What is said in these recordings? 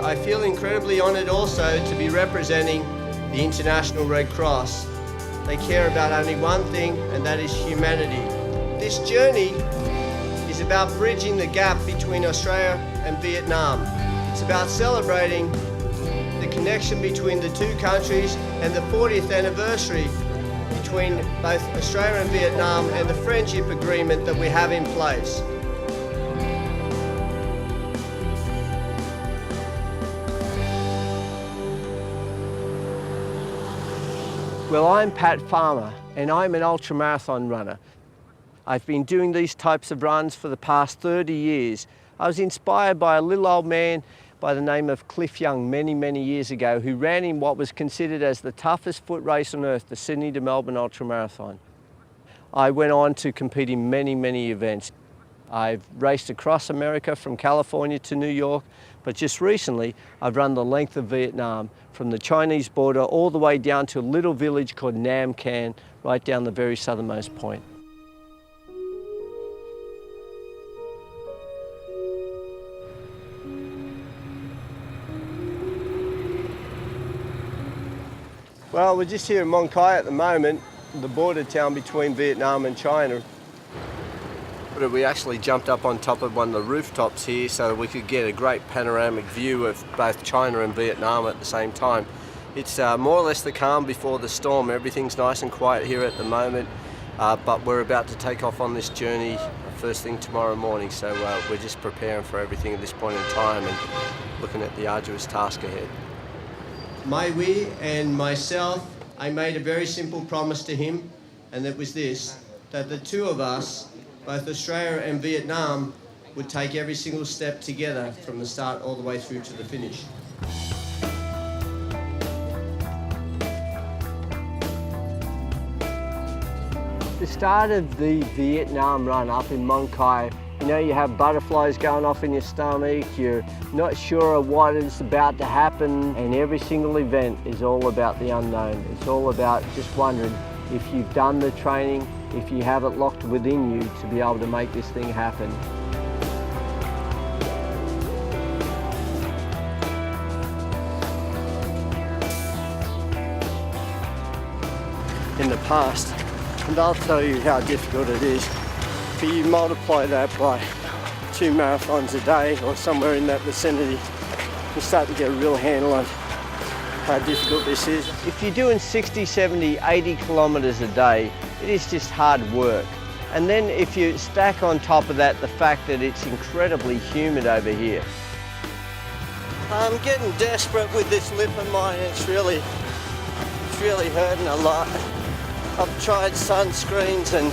I feel incredibly honoured also to be representing the International Red Cross. They care about only one thing, and that is humanity. This journey is about bridging the gap between Australia and Vietnam. It's about celebrating the connection between the two countries and the 40th anniversary between both Australia and Vietnam and the friendship agreement that we have in place. Well, I'm Pat Farmer and I'm an ultramarathon runner. I've been doing these types of runs for the past 30 years. I was inspired by a little old man by the name of Cliff Young many years ago, who ran in what was considered as the toughest foot race on earth, the Sydney to Melbourne Ultramarathon. I went on to compete in many events. I've raced across America from California to New York, but just recently I've run the length of Vietnam, from the Chinese border all the way down to a little village called Nam Can, right down the very southernmost point. Well, we're just here in Mong Kai at the moment, the border town between Vietnam and China. But we actually jumped up on top of one of the rooftops here so we could get a great panoramic view of both China and Vietnam at the same time. It's more or less the calm before the storm. Everything's nice and quiet here at the moment, but we're about to take off on this journey first thing tomorrow morning, so we're just preparing for everything at this point in time and looking at the arduous task ahead. Mai Wee and myself, I made a very simple promise to him, and it was this, that the two of us, both Australia and Vietnam, would take every single step together from the start all the way through to the finish. The start of the Vietnam run up in Mong Kai, you know, you have butterflies going off in your stomach, you're not sure of what is about to happen, and every single event is all about the unknown. It's all about just wondering if you've done the training, if you have it locked within you to be able to make this thing happen. In the past, and I'll tell you how difficult it is, if you multiply that by 2 marathons a day or somewhere in that vicinity, you start to get a real handle on how difficult this is. If you're doing 60, 70, 80 kilometres a day, it is just hard work. And then if you stack on top of that the fact that it's incredibly humid over here. I'm getting desperate with this lip of mine. It's really hurting a lot. I've tried sunscreens and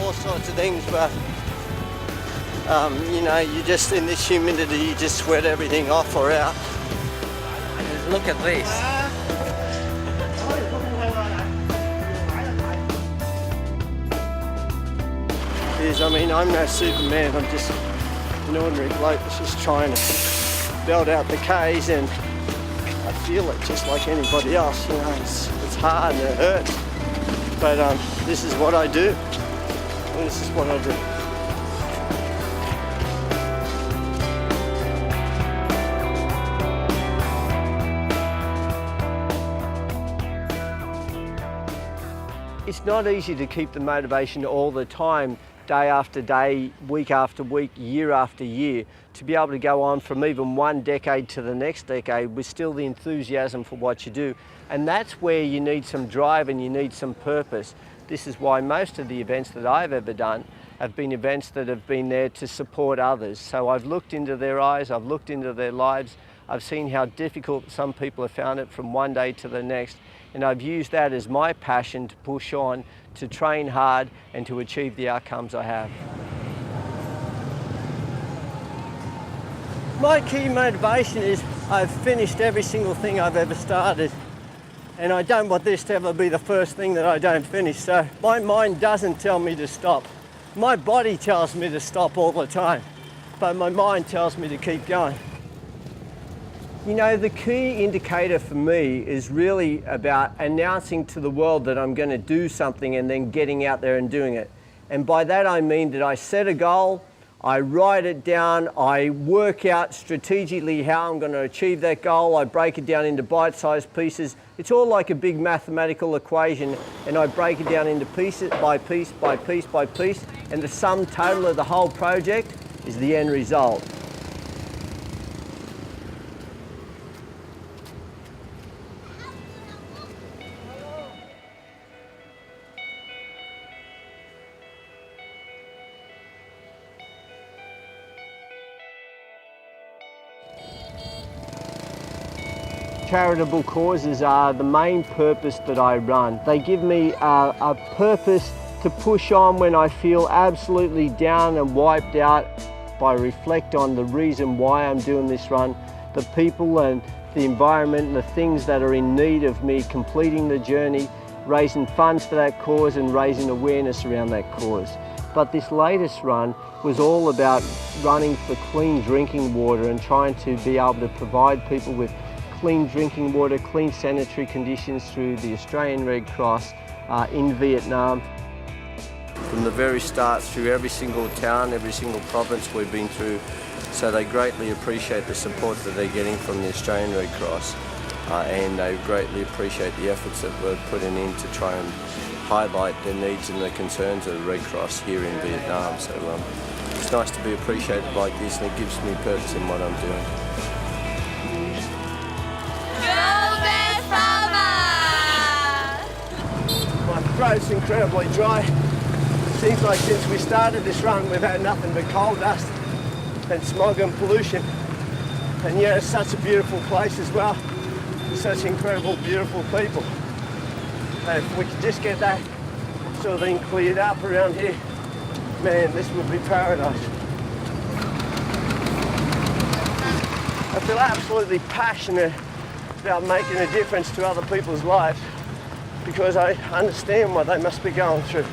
all sorts of things, but you know, you just, in this humidity, you just sweat everything off or out. Look at this. I mean, I'm no Superman, I'm just an ordinary bloke that's just trying to belt out the Ks, and I feel it just like anybody else, you know, it's hard and it hurts, but this is what I do. This is what I do. It's not easy to keep the motivation all the time, day after day, week after week, year after year, to be able to go on from even one decade to the next decade with still the enthusiasm for what you do. And that's where you need some drive and you need some purpose. This is why most of the events that I've ever done have been events that have been there to support others. So I've looked into their eyes, I've looked into their lives, I've seen how difficult some people have found it from one day to the next, and I've used that as my passion to push on, to train hard and to achieve the outcomes I have. My key motivation is I've finished every single thing I've ever started, and I don't want this to ever be the first thing that I don't finish. So my mind doesn't tell me to stop. My body tells me to stop all the time, but my mind tells me to keep going. You know, the key indicator for me is really about announcing to the world that I'm going to do something and then getting out there and doing it. And by that I mean that I set a goal, I write it down, I work out strategically how I'm going to achieve that goal, I break it down into bite-sized pieces. It's all like a big mathematical equation, and I break it down into pieces by piece by piece by piece, and the sum total of the whole project is the end result. Charitable causes are the main purpose that I run. They give me a purpose to push on when I feel absolutely down and wiped out. I reflect on the reason why I'm doing this run, the people and the environment and the things that are in need of me completing the journey, raising funds for that cause and raising awareness around that cause. But this latest run was all about running for clean drinking water and trying to be able to provide people with clean drinking water, clean sanitary conditions through the Australian Red Cross in Vietnam. From the very start, through every single town, every single province we've been through, so they greatly appreciate the support that they're getting from the Australian Red Cross, and they greatly appreciate the efforts that we're putting in to try and highlight the needs and the concerns of the Red Cross here in Vietnam. So it's nice to be appreciated like this, and it gives me purpose in what I'm doing. My throat's incredibly dry. Seems like since we started this run we've had nothing but coal dust and smog and pollution. And yeah, it's such a beautiful place as well. Such incredible, beautiful people. And if we could just get that sort of thing cleared up around here, man, this would be paradise. I feel absolutely passionate about making a difference to other people's lives because I understand what they must be going through.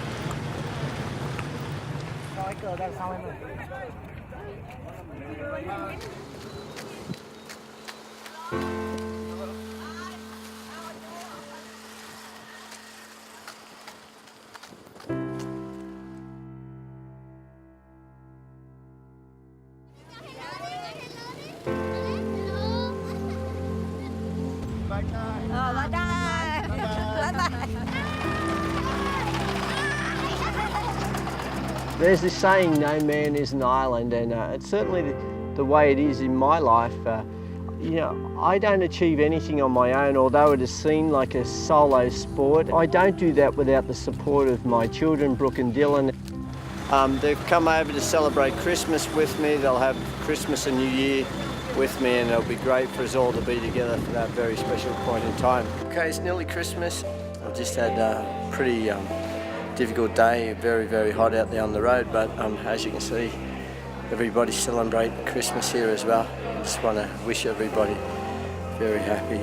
There's this saying, no man is an island, and it's certainly the way it is in my life. You know, I don't achieve anything on my own, although it has seemed like a solo sport. I don't do that without the support of my children, Brooke and Dylan. They've come over to celebrate Christmas with me. They'll have Christmas and New Year with me, and it'll be great for us all to be together for that very special point in time. Okay, it's nearly Christmas. I've just had a pretty difficult day, very, very hot out there on the road, but as you can see, everybody's celebrating Christmas here as well. I just want to wish everybody very happy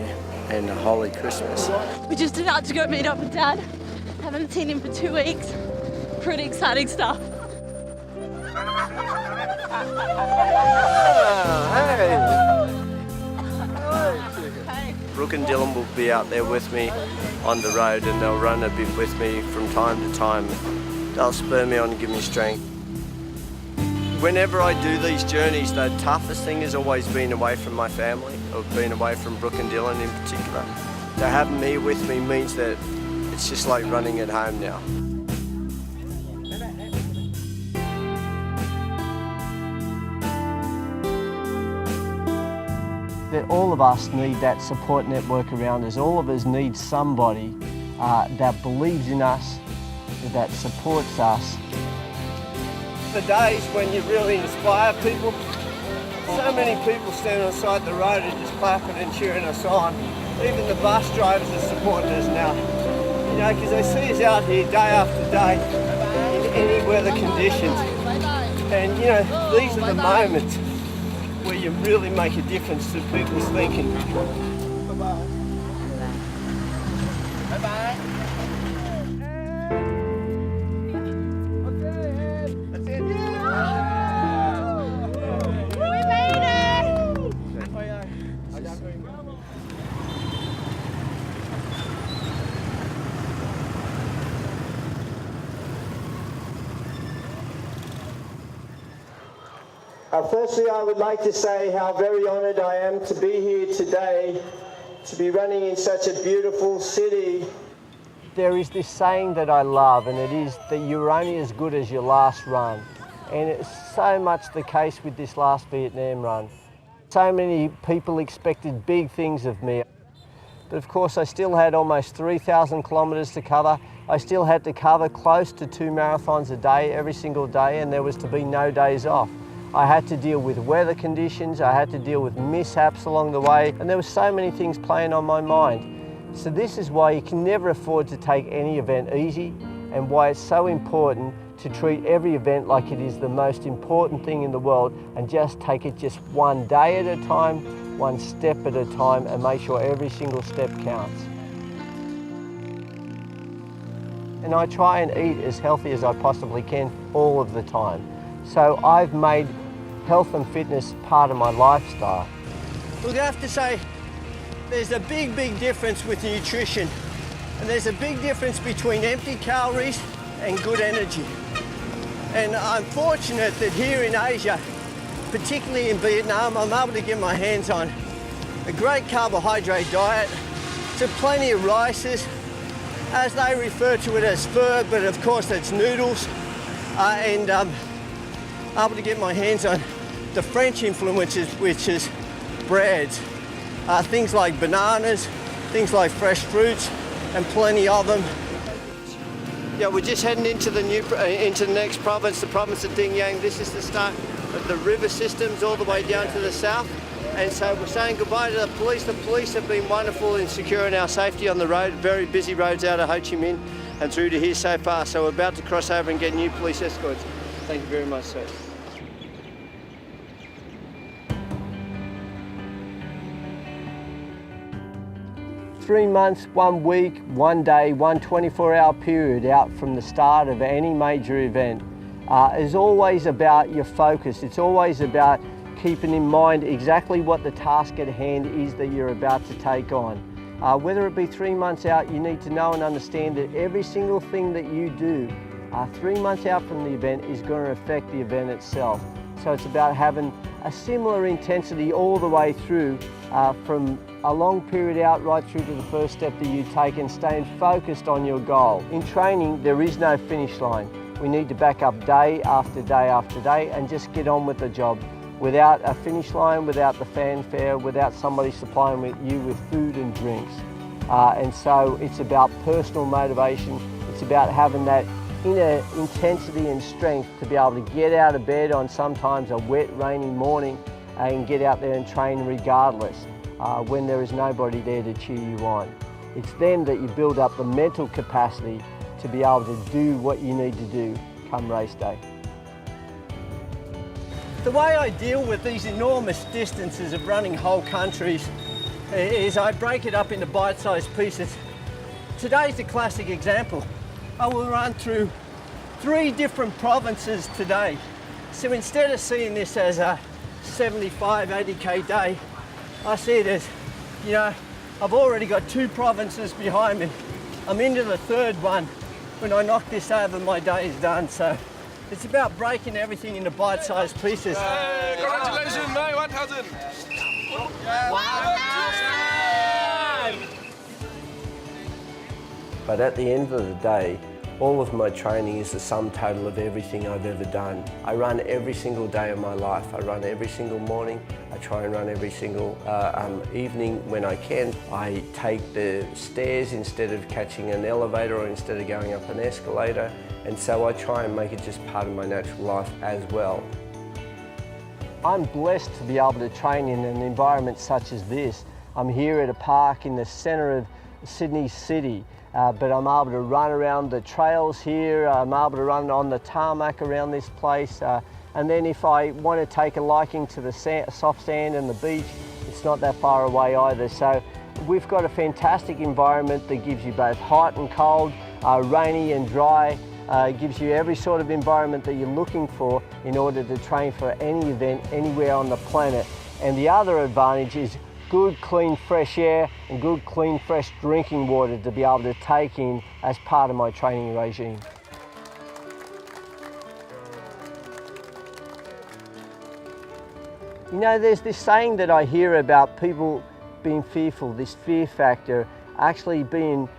and a holy Christmas. We're just about to go meet up with Dad. Haven't seen him for 2 weeks. Pretty exciting stuff. Brooke and Dylan will be out there with me on the road, and they'll run a bit with me from time to time. They'll spur me on and give me strength. Whenever I do these journeys, the toughest thing has always been away from my family, or being away from Brooke and Dylan in particular. To have me with me means that it's just like running at home now. That all of us need that support network around us. All of us need somebody that believes in us, that supports us. The days when you really inspire people, so many people standing on the side of the road and just clapping and cheering us on. Even the bus drivers are supporting us now. You know, because they see us out here day after day in any weather conditions. And you know, these are the moments where you really make a difference to people's thinking. Bye-bye. Bye-bye. Okay, that's it. We made it! Firstly, I would like to say how very honoured I am to be here today, to be running in such a beautiful city. There is this saying that I love, and it is that you're only as good as your last run. And it's so much the case with this last Vietnam run. So many people expected big things of me. But of course, I still had almost 3,000 kilometres to cover. I still had to cover close to 2 marathons a day, every single day, and there was to be no days off. I had to deal with weather conditions, I had to deal with mishaps along the way, and there were so many things playing on my mind. So this is why you can never afford to take any event easy, and why it's so important to treat every event like it is the most important thing in the world, and just take it just one day at a time, one step at a time, and make sure every single step counts. And I try and eat as healthy as I possibly can all of the time. So I've made health and fitness part of my lifestyle. Look, I have to say, there's a big, big difference with nutrition. And there's a big difference between empty calories and good energy. And I'm fortunate that here in Asia, particularly in Vietnam, I'm able to get my hands on a great carbohydrate diet. So plenty of rices, as they refer to it as pho, but of course it's noodles. Able to get my hands on the French influences, which is breads. Things like bananas, things like fresh fruits, and plenty of them. Yeah, we're just heading into the next province, the province of Ding Yang. This is the start of the river systems all the way down to the south. And so we're saying goodbye to the police. The police have been wonderful in securing our safety on the road, very busy roads out of Ho Chi Minh and through to here so far. So we're about to cross over and get new police escorts. Thank you very much, sir. 3 months, 1 week, 1 day, 1 24-hour period out from the start of any major event is always about your focus. It's always about keeping in mind exactly what the task at hand is that you're about to take on. Whether it be 3 months out, you need to know and understand that every single thing that you do 3 months out from the event is going to affect the event itself. So it's about having a similar intensity all the way through, from a long period out right through to the first step that you take, and staying focused on your goal. In training, there is no finish line. We need to back up day after day after day and just get on with the job. Without a finish line, without the fanfare, without somebody supplying you with food and drinks. And so it's about personal motivation. It's about having that inner intensity and strength to be able to get out of bed on sometimes a wet, rainy morning and get out there and train regardless, when there is nobody there to cheer you on. It's then that you build up the mental capacity to be able to do what you need to do come race day. The way I deal with these enormous distances of running whole countries is I break it up into bite-sized pieces. Today's a classic example. I will run through 3 different provinces today. So instead of seeing this as a 75, 80k day, I see it as, you know, I've already got 2 provinces behind me. I'm into the 3rd one. When I knock this over, my day is done. So it's about breaking everything into bite-sized pieces. Hey, congratulations, mate, 1,000. But at the end of the day, all of my training is the sum total of everything I've ever done. I run every single day of my life. I run every single morning. I try and run every single evening when I can. I take the stairs instead of catching an elevator or instead of going up an escalator. And so I try and make it just part of my natural life as well. I'm blessed to be able to train in an environment such as this. I'm here at a park in the centre of Sydney City. But I'm able to run around the trails here, I'm able to run on the tarmac around this place, and then if I want to take a liking to the soft sand and the beach, it's not that far away either. So we've got a fantastic environment that gives you both hot and cold, rainy and dry. It gives you every sort of environment that you're looking for in order to train for any event anywhere on the planet. And the other advantage is good, clean, fresh air and good, clean, fresh drinking water to be able to take in as part of my training regime. You know, there's this saying that I hear about people being fearful, this fear factor, actually being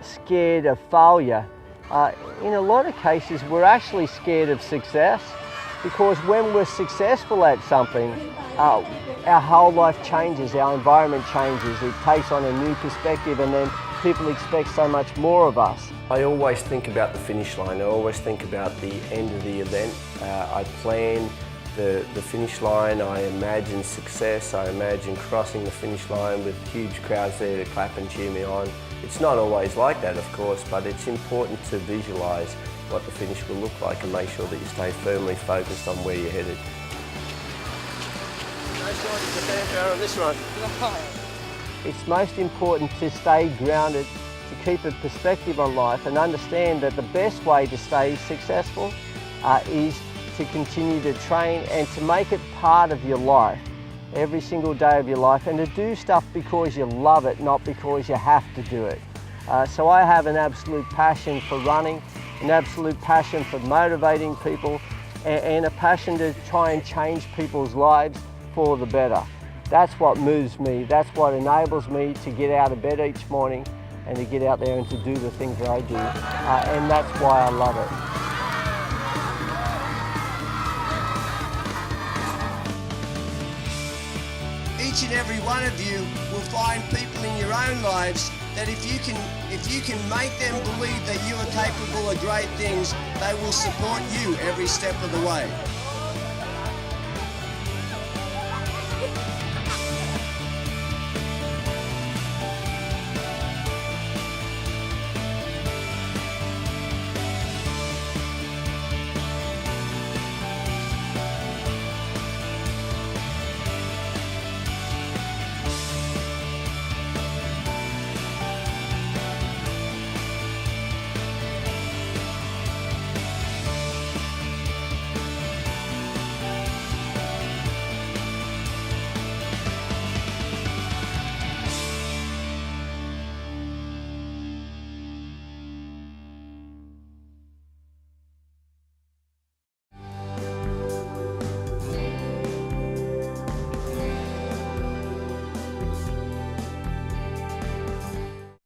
scared of failure. In a lot of cases, we're actually scared of success, because when we're successful at something, our whole life changes, our environment changes, it takes on a new perspective, and then people expect so much more of us. I always think about the finish line, I always think about the end of the event. I plan the finish line, I imagine success, I imagine crossing the finish line with huge crowds there to clap and cheer me on. It's not always like that, of course, but it's important to visualise what the finish will look like and make sure that you stay firmly focused on where you're headed. On this one. It's most important to stay grounded, to keep a perspective on life and understand that the best way to stay successful is to continue to train and to make it part of your life, every single day of your life, and to do stuff because you love it, not because you have to do it. So I have an absolute passion for running, an absolute passion for motivating people, and a passion to try and change people's lives for the better. That's what moves me, that's what enables me to get out of bed each morning and to get out there and to do the things that I do, and that's why I love it. Each and every one of you will find people in your own lives that if you can make them believe that you are capable of great things, they will support you every step of the way.